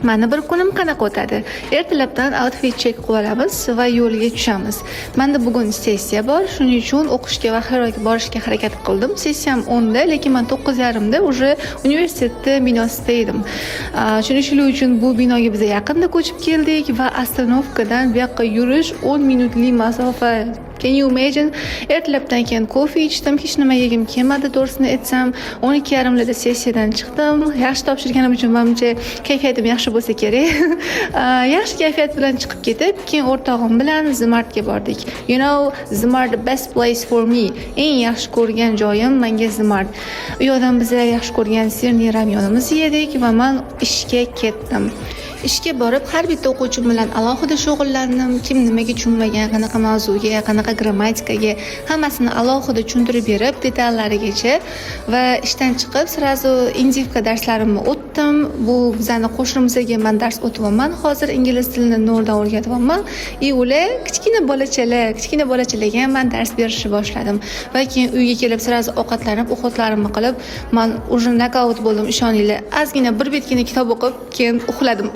Mana bir kunim qanaqa o'tadi? Ertalabdan outfit check qilib olamiz va yo'lga tushamiz. Menda bugun sessiya bor, shuning uchun o'qishga va xayriyaga borishga harakat qildim. Sessiyam 10 da, lekin men 9:30 da уже universitetda binosida edim. Shuning uchun bu binoga biz yaqinda ko'chib keldik va ostanovkadan bu yoqqa yurish 10 minutlik masofa. Can you imagine? Ertalabdan keyin kofe ichdim, hech nima yegim kelmadi, to'g'risini aytsam. 12:30 da sessiyadan chiqdim. Yaxshi topshirganim uchun menimcha kayfiyatim yaxshi bo'lsa kerak. Yaxshi kayfiyat bilan chiqib ketib, keyin o'rtog'im bilan Zmartga bordik. You know, Zmart the best place for me. Eng yaxshi ko'rgan joyim menga Zmart. U yoqdan biz yaxshi ko'rgan sirni ramyonimizni yedik va men ishga ketdim. Ishga borib har bitta o'quvchim bilan alohida shug'ullandim. Kim nimaga tushunmagan, qanaqa mavzuga, qanaqa grammatikaga hammasini alohida tushuntirib berib, detallarigacha va ishdan chiqib sirazu indivka darslarimni o'tdim. Bu bizning qo'shnimizga men dars o'tyapman. Hozir ingliz tilini noldan o'rgatyapman. Ular kichkina bolachalarga men dars berishni boshladim. Va keyin uyga kelib sirazu ovqatlanib, o'qitlarimni qilib, men уже knockout bo'ldim, ishoninglar. Ozgina bir betgina kitob o'qib, keyin uxladim.